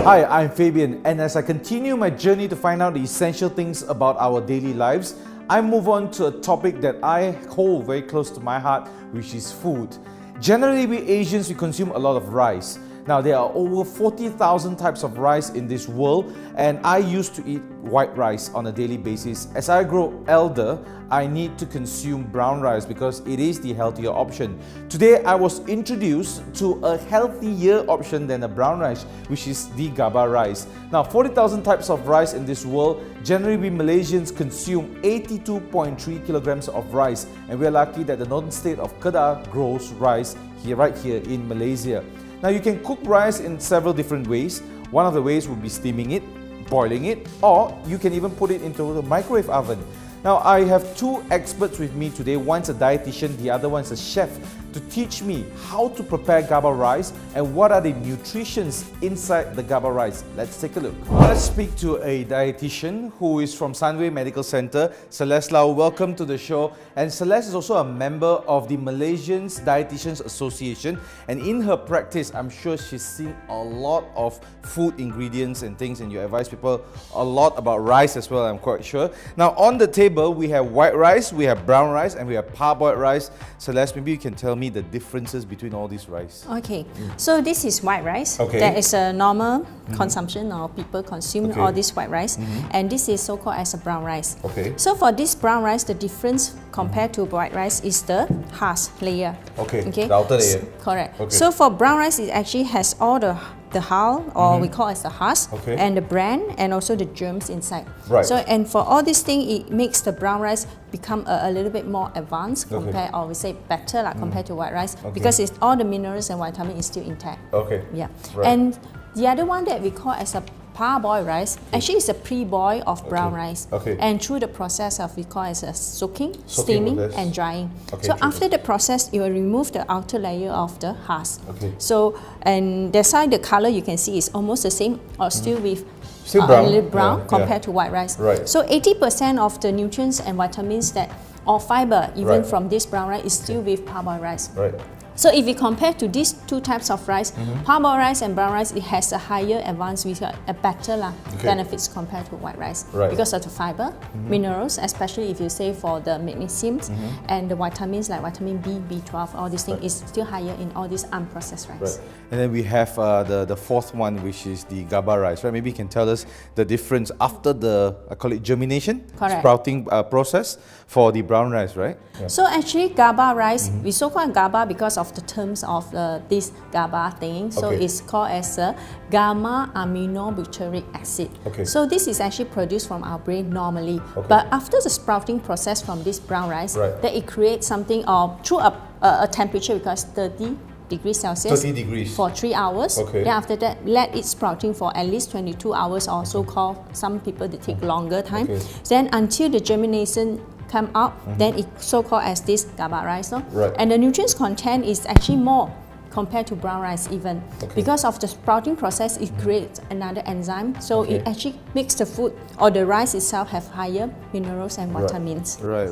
Hi, I'm Fabian, and as I continue my journey to find out the essential things about our daily lives, I move on to a topic that I hold very close to my heart, which is food. Generally, we Asians, we consume a lot of rice. Now, there are over 40,000 types of rice in this world, and I used to eat white rice on a daily basis. As I grow elder, I need to consume brown rice because it is the healthier option. Today, I was introduced to a healthier option than a brown rice, which is the Gaba rice. Now, 40,000 types of rice in this world. Generally, we Malaysians consume 82.3 kilograms of rice, and we're lucky that the northern state of Kedah grows rice right here in Malaysia. Now, you can cook rice in several different ways. One of the ways would be steaming it, boiling it, or you can even put it into the microwave oven. Now, I have two experts with me today. One's a dietitian, the other one's a chef, to teach me how to prepare Gaba rice and what are the nutritions inside the Gaba rice. Let's take a look. Let's speak to a dietitian who is from Sunway Medical Center, Celeste Lau. Welcome to the show. And Celeste is also a member of the Malaysian Dietitians Association, and in her practice, I'm sure she's seen a lot of food ingredients and things, and you advise people a lot about rice as well, I'm quite sure. Now, on the table, we have white rice, we have brown rice, and we have parboiled rice. Celeste, maybe you can tell me the differences between all these rice. Okay, so this is white rice. Okay. That is a normal consumption, or people consume all this white rice, and this is so-called as a brown rice. Okay. So for this brown rice, the difference compared to white rice is the husk layer. Okay. The outer layer. Correct. Okay. So for brown rice, it actually has all the hull, or we call it the husk, and the bran, and also the germs inside. Right. So, and for all these things, it makes the brown rice become a little bit more advanced compared, or we say better compared to white rice, because it's all the minerals and vitamins is still intact. Okay. Yeah. Right. And the other one that we call as a parboiled rice, actually is a pre-boil of brown rice. Okay. And through the process of, we call it as soaking, steaming, process. and drying. Okay, so after the process, you will remove the outer layer of the husk. Okay. So, and that's why the color you can see is almost the same, or still with brown. a little brown compared to white rice. Right. So 80% of the nutrients and vitamins that, or fiber, even from this brown rice, is still with parboiled rice. Right. So if we compare to these two types of rice, parboiled rice and brown rice, it has a higher advance with a better benefits compared to white rice, because of the fiber, minerals, especially if you say for the magnesium and the vitamins like vitamin B, B12, all these things is still higher in all these unprocessed rice. Right. And then we have the fourth one, which is the Gaba rice, right? Maybe you can tell us the difference after the, I call it germination, sprouting process for the brown rice, right? Yeah. So actually Gaba rice, we so-called Gaba because of the terms of this Gaba thing. So it's called as a gamma aminobutyric acid. Okay. So this is actually produced from our brain normally. But after the sprouting process from this brown rice, that it creates something through a temperature, because 30 degrees Celsius 30 degrees for 3 hours. Then after that, let it sprouting for at least 22 hours, or so-called, some people they take longer time. Then until the germination come out, then it's so-called as this Gaba rice. And the nutrients content is actually more compared to brown rice even. Because of the sprouting process, it creates another enzyme. So it actually makes the food or the rice itself have higher minerals and vitamins. Right.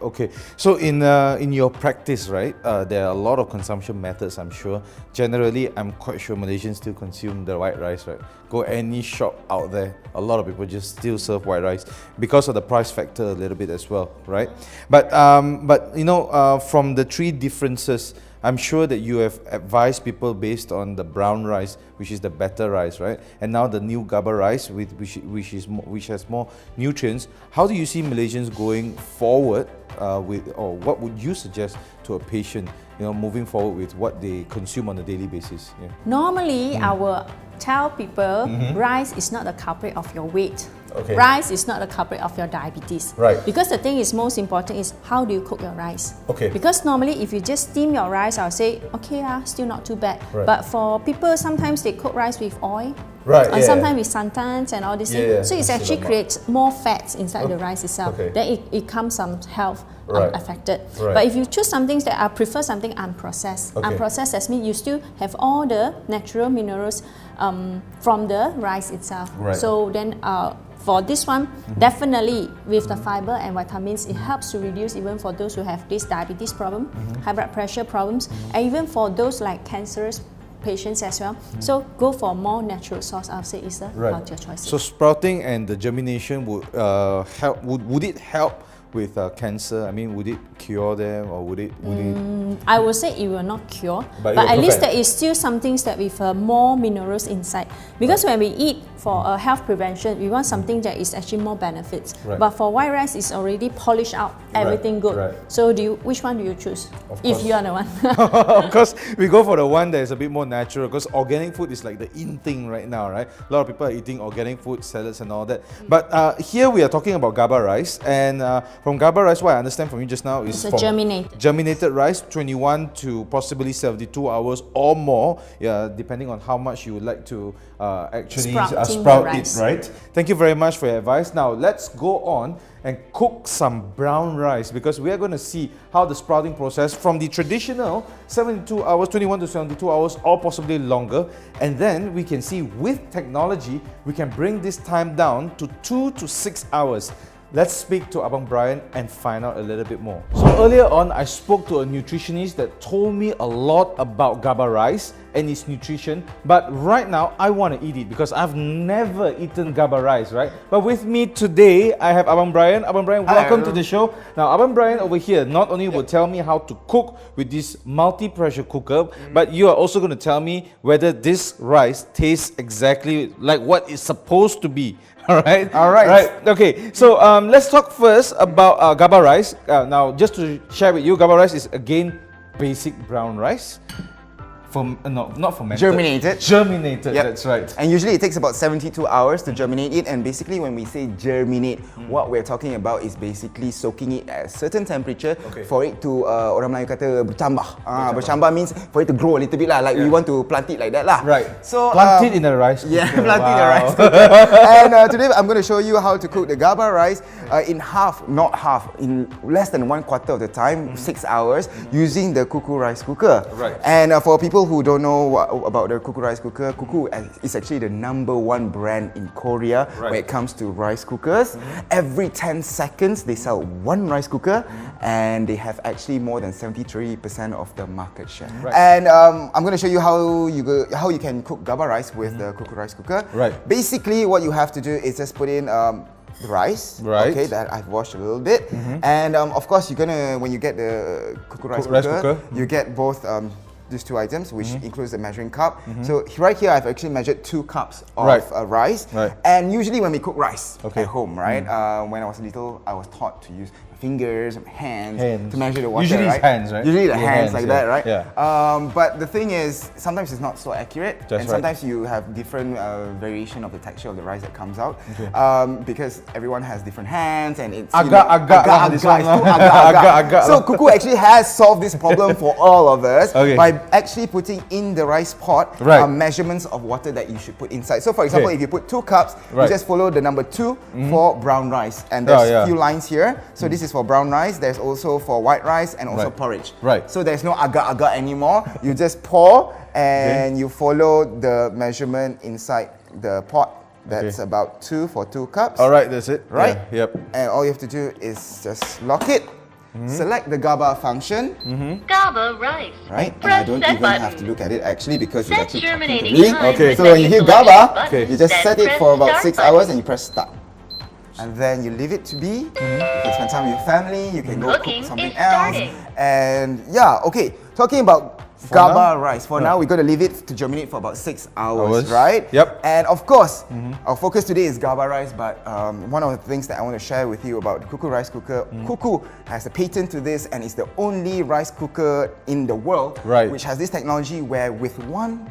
Okay. So in your practice, right, there are a lot of consumption methods, I'm sure. Generally, I'm quite sure Malaysians still consume the white rice, right? Go any shop out there, a lot of people just still serve white rice because of the price factor a little bit as well, right? But you know, from the three differences, I'm sure that you have advised people based on the brown rice, which is the better rice, right? And now the new Gaba rice, which has more nutrients. How do you see Malaysians going forward or what would you suggest to a patient, you know, moving forward with what they consume on a daily basis? Normally, I will tell people rice is not the culprit of your weight. Rice is not the culprit of your diabetes. Because the thing is most important is how do you cook your rice. Because normally if you just steam your rice, I'll say, okay, still not too bad. But for people, sometimes they cook rice with oil. And sometimes with santans and all these things. So it actually creates more fats inside the rice itself. Then it comes some health affected. But if you choose something that I prefer something unprocessed. Unprocessed, that means you still have all the natural minerals from the rice itself. So then for this one, definitely with the fiber and vitamins, it helps to reduce even for those who have this diabetes problem, high blood pressure problems, and even for those like cancerous patients as well. So go for more natural source. I'll say is the healthier choice. So sprouting and the germination would help. Would it help with cancer? I mean, would it cure them, or would it? I would say it will not cure, but at least there is still some things that with more minerals inside. Because when we eat for a health prevention, we want something that is actually more benefits. But for white rice, it's already polished out, everything good. So which one do you choose? If you are the one. Of course, we go for the one that is a bit more natural, because organic food is like the in thing right now, right? A lot of people are eating organic food, salads and all that. But here we are talking about Gaba rice, and from Gaba rice, what I understand from you just now is it's a germinated rice, 21 to possibly 72 hours or more, depending on how much you would like to actually sprout it, right? Thank you very much for your advice. Now let's go on and cook some brown rice, because we are going to see how the sprouting process from the traditional 72 hours, 21 to 72 hours, or possibly longer, and then we can see with technology we can bring this time down to 2 to 6 hours. Let's speak to Abang Brian and find out a little bit more. So earlier on, I spoke to a nutritionist that told me a lot about Gaba rice and its nutrition, but right now I want to eat it because I've never eaten Gaba rice, right? But with me today, I have Abang Brian. Abang Brian, welcome to the show. Now, Abang Brian over here not only will tell me how to cook with this multi-pressure cooker, but you are also going to tell me whether this rice tastes exactly like what it's supposed to be. All right. Okay. So let's talk first about Gaba rice. Now, just to share with you, Gaba rice is again basic brown rice. Not fermented. Germinated, that's right. And usually it takes about 72 hours to germinate it, and basically when we say germinate, what we're talking about is basically soaking it at a certain temperature for it to, orang Melayu kata bercambah. Bercambah means for it to grow a little bit lah, like we want to plant it like that lah. Right. So plant it in a rice cooker. Yeah, plant it in a rice cooker. And today I'm going to show you how to cook the Gaba rice in half, not half, in less than 1/4 of the time, 6 hours, using the Cuckoo rice cooker. Right. And for people who don't know about the Cuckoo rice cooker, Cuckoo is actually the #1 brand in Korea when it comes to rice cookers. Every 10 seconds they sell one rice cooker, and they have actually more than 73% of the market share. And I'm going to show you how you can cook Gaba rice with the Cuckoo rice cooker. Basically, what you have to do is just put in the rice, okay, that I've washed a little bit, and of course you're gonna, when you get the Cuckoo rice cooker, you get both these two items, which includes the measuring cup. So right here I've actually measured 2 cups of rice. And usually when we cook rice at home, right, when I was little, I was taught to use fingers and hands to measure the water. Usually right? It's hands, right? Usually the hands like that, right? Yeah. But the thing is, sometimes it's not so accurate, That's and sometimes you have different variation of the texture of the rice that comes out, because everyone has different hands, and it's agak. So Cuckoo actually has solved this problem for all of us by actually putting in the rice pot measurements of water that you should put inside. So for example, if you put 2 cups, you just follow the number 2 for brown rice, and there's a few lines here. So this is for brown rice. There's also for white rice and also porridge. So there's no agak anymore. You just pour and you follow the measurement inside the pot. That's about 2 for 2 cups. All right, that's it. Right? Yep. And all you have to do is just lock it. Select the Gaba function. Gaba rice. Right? And I don't even have to look at it actually, because it's Set actually germinating talking to me. time with So when you hear Gaba, button. you just set it Then for press about start 6 hours button. and you press start. And then you leave it to be. You can spend time with your family, you can go Cooking cook something is else. starting. And yeah, okay. Talking about Gaba rice. For now, we're going to leave it to germinate for about 6 hours, right? Yep. And of course, our focus today is Gaba rice, but one of the things that I want to share with you about the Cuckoo rice cooker, Cuckoo has a patent to this, and it's the only rice cooker in the world which has this technology where with one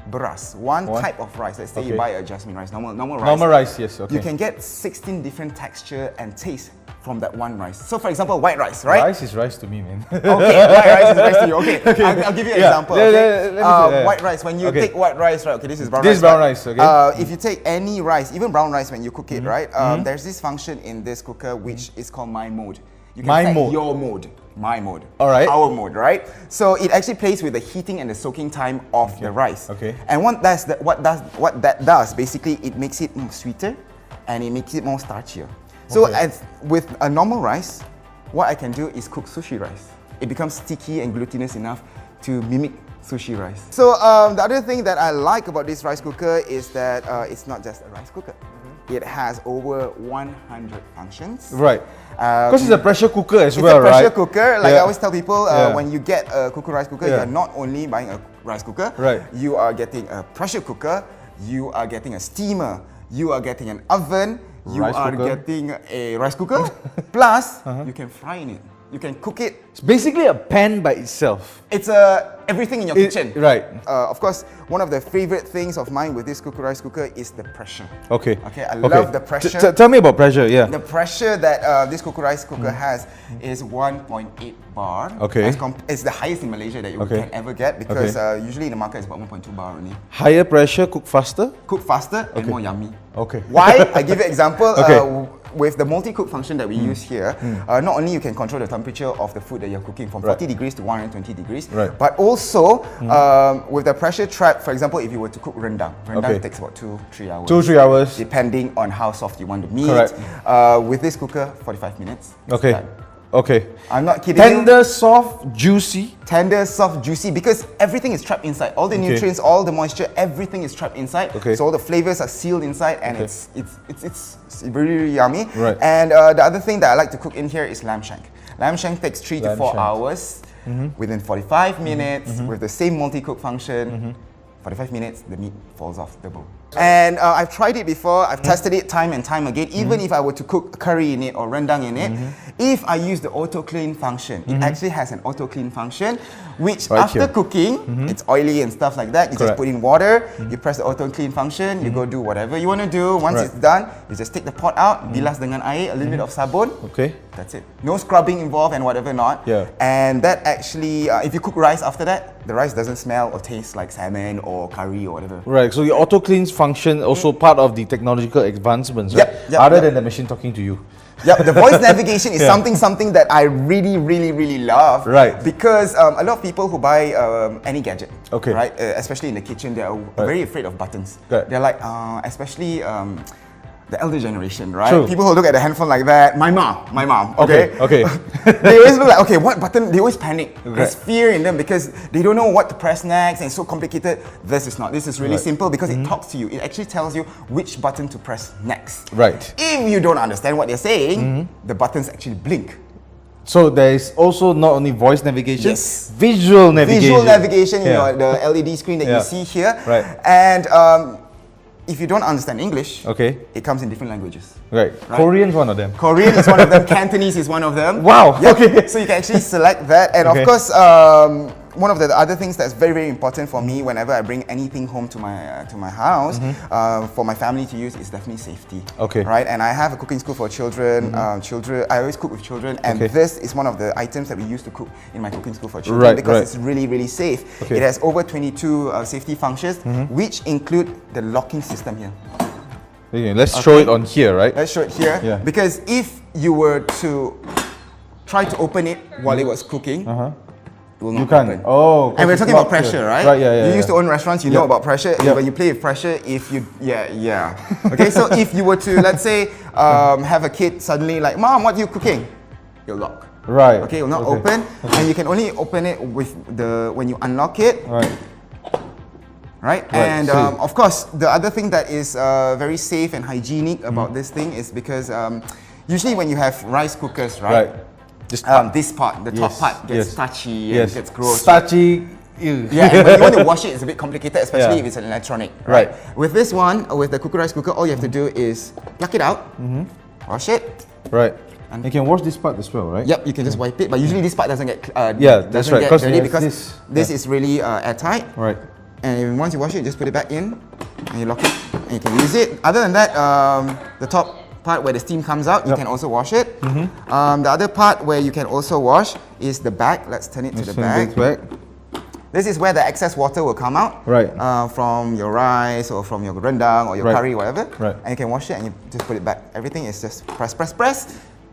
type of rice, let's say you buy a jasmine rice, normal rice, you can get 16 different texture and taste from that one rice. So for example, white rice, right? Rice is rice to me, man. Okay, white rice is rice to you. Okay, I'll give you an example. White rice, when you take white rice, right? Okay, this is brown rice. This is brown rice, okay. If you take any rice, even brown rice, when you cook it, right? There's this function in this cooker which is called my mode. You can set your mode, my mode, our mode, right? So it actually plays with the heating and the soaking time of the rice. And what that does, basically, it makes it sweeter and it makes it more starchier. So with a normal rice, what I can do is cook sushi rice. It becomes sticky and glutinous enough to mimic sushi rice. So the other thing that I like about this rice cooker is that it's not just a rice cooker. It has over 100 functions. Right. Because it's a pressure cooker as well, right? It's a pressure right? cooker. Like I always tell people, when you get a Cuckoo rice cooker, you're not only buying a rice cooker, you are getting a pressure cooker, you are getting a steamer, you are getting an oven, you are getting a rice cooker, plus you can fry in it. You can cook it. It's basically a pan by itself. It's everything in your kitchen. Right. Of course, one of the favorite things of mine with this Cuckoo rice cooker is the pressure. Okay. I love the pressure. Tell me about pressure, The pressure that this Cuckoo rice cooker has is 1.8 bar. Okay. It's the highest in Malaysia that you can ever get because usually in the market it's about 1.2 bar only. Higher pressure, cook faster? Cook faster and more yummy. Okay. Why? I give you an example. With the multi-cook function that we use here, not only you can control the temperature of the food that you're cooking from 40 degrees to 120 degrees, but also with the pressure trap, for example, if you were to cook rendang, takes about 2-3 hours. 2-3 hours. Depending on how soft you want the meat. Correct. With this cooker, 45 minutes. Okay. Okay. I'm not kidding Tender, soft, juicy. Tender, soft, juicy, because everything is trapped inside. All the nutrients, all the moisture, everything is trapped inside. So all the flavors are sealed inside, and it's really, really yummy. Right. And the other thing that I like to cook in here is lamb shank. Lamb shank takes 3 to 4 hours. Within 45 minutes, with the same multi-cook function, 45 minutes, the meat falls off the bone. And I've tried it before, I've tested it time and time again. Even if I were to cook curry in it or rendang in it, if I use the auto clean function, it actually has an auto clean function, which after cooking, it's oily and stuff like that. You just put in water, you press the auto clean function, you go do whatever you want to do. Once it's done, you just take the pot out, bilas dengan air, a little bit of sabun. That's it. No scrubbing involved and whatever not. And that actually, if you cook rice after that, the rice doesn't smell or taste like salmon or curry or whatever. Right, so your auto cleans function also part of the technological advancements, right? Other than the machine talking to you. The voice navigation is something that I really love. Right. Because a lot of people who buy any gadget, right, especially in the kitchen, they are very afraid of buttons. They're like, especially the elder generation, right? True. People who look at the handphone like that. My mom. Okay. They always look like, okay, what button? They always panic. There's fear in them because they don't know what to press next, and it's so complicated. This is not. This is really simple because it talks to you. It actually tells you which button to press next. Right. If you don't understand what they're saying, the buttons actually blink. So there is also not only voice navigation, visual navigation. Visual navigation, you know, the LED screen that you see here. Right. And if you don't understand English, it comes in different languages. Right. Korean is one of them. Korean is one of them. Cantonese is one of them. Wow. Okay. So you can actually select that. And of course, one of the other things that's very important for me whenever I bring anything home to my house, for my family to use, is definitely safety. Right. And I have a cooking school for children. I always cook with children, and this is one of the items that we used to cook in my cooking school for children because it's really safe. It has over 22 safety functions, which include the locking system here. Let's show it on here, right? Let's show it here. Because if you were to try to open it while it was cooking, it will not open. Oh, and we're talking about pressure, right? Right, you used to own restaurants, you know about pressure. When you play with pressure, if you, okay, so if you were to, let's say, have a kid suddenly like, Mom, what are you cooking? You'll lock. Right. Okay, it will not open. And you can only open it with when you unlock it. Right? And of course, the other thing that is very safe and hygienic about this thing is because usually when you have rice cookers, this part, the top part gets starchy and gets gross. Starchy. And when you want to wash it, it's a bit complicated, especially if it's an electronic. Right. With this one, with the Cuckoo rice cooker, all you have to do is pluck it out, wash it. Right. And you can wash this part as well, right? Yep, you can just wipe it, but usually this part doesn't get that's right. dirty because this is really airtight. Right. And once you wash it, just put it back in and you lock it and you can use it. Other than that, the top part where the steam comes out, you can also wash it. The other part where you can also wash is the back. Let's turn it to the back. This is where the excess water will come out from your rice or from your rendang or your curry, whatever. And you can wash it and you just put it back. Everything is just press,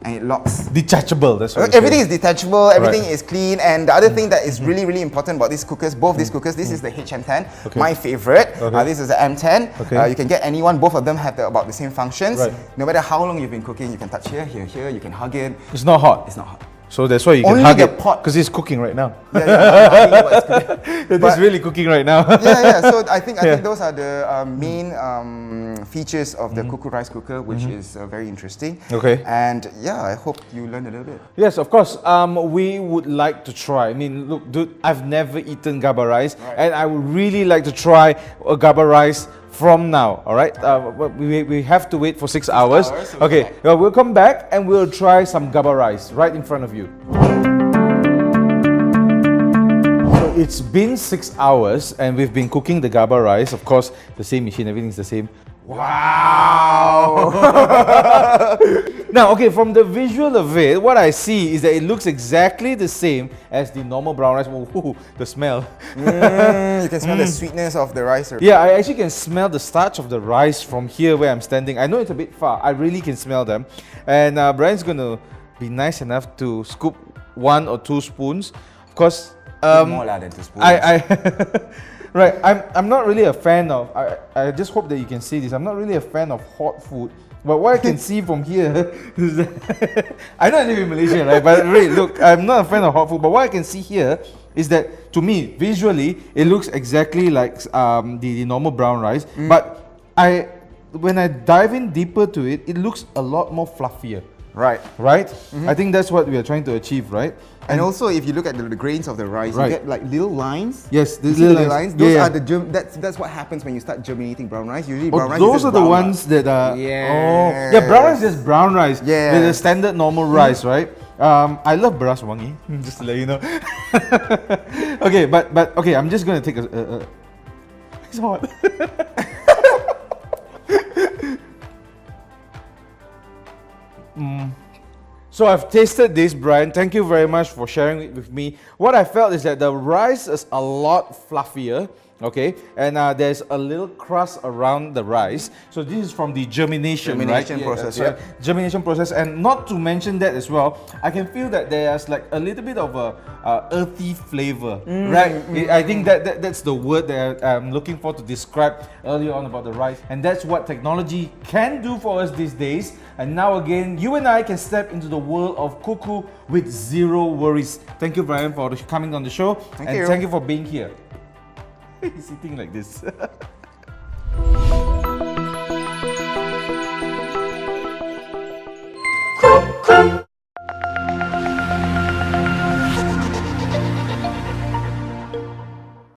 and it locks. Detachable, that's what Everything is detachable, everything Right. is clean, and the other thing that is really, really important about these cookers, both these cookers, this is the HM10, my favorite. This is the M10. You can get any one, both of them have about the same functions. Right. No matter how long you've been cooking, you can touch here, here, here, you can hug it. It's not hot. It's not hot. So that's why you can Only hug the it, pot. because it's cooking right now. Yeah, what's good. It's really cooking right now. Yeah. So I think those are the main features of the Cuckoo rice cooker, which is very interesting. Okay. And yeah, I hope you learned a little bit. Yes, of course. We would like to try. I mean, look, dude, I've never eaten Gaba rice, and I would really like to try a Gaba rice from now. All right. We have to wait for 6 hours. So Okay. Well, we'll come back and we'll try some Gaba rice right in front of you. So it's been 6 hours and we've been cooking the Gaba rice. Of course, the same machine, everything's the same. Wow! Now, okay, from the visual of it, what I see is that it looks exactly the same as the normal brown rice. Ooh, the smell. You can smell the sweetness of the rice. Yeah, I actually can smell the starch of the rice from here where I'm standing. I know it's a bit far. I really can smell them. And Brian's going to be nice enough to scoop 1 or 2 spoons. Of course, more than 2 spoons. Right, I'm not really a fan of, I just hope that you can see this, I'm not really a fan of hot food. But what I can see from here is that, I know I live in Malaysia, right? But really, look, I'm not a fan of hot food, but what I can see here is that, to me, visually, it looks exactly like the normal brown rice. But when I dive in deeper to it, it looks a lot more fluffier. Right. Right? I think that's what we are trying to achieve, right? And also, if you look at the grains of the rice, you get like little lines. Yes, the little lines. Those are the that's what happens when you start germinating brown rice. Usually, brown rice. Those are the ones that are. Yeah. Yeah, brown rice is brown rice. Yeah. With the standard normal rice, right? I love beras wangi. Just to let you know. Okay, but okay, I'm just gonna take a it's hot. So I've tasted this, Brian. Thank you very much for sharing it with me. What I felt is that the rice is a lot fluffier, okay? And there's a little crust around the rice. So this is from the germination process, right? Germination process. And not to mention that as well, I can feel that there's like a little bit of a earthy flavor, right? I think that's the word that I'm looking for to describe earlier on about the rice. And that's what technology can do for us these days. And now again, you and I can step into the world of Cuckoo with zero worries. Thank you, Brian, for coming on the show. Thank you for being here. He's sitting like this.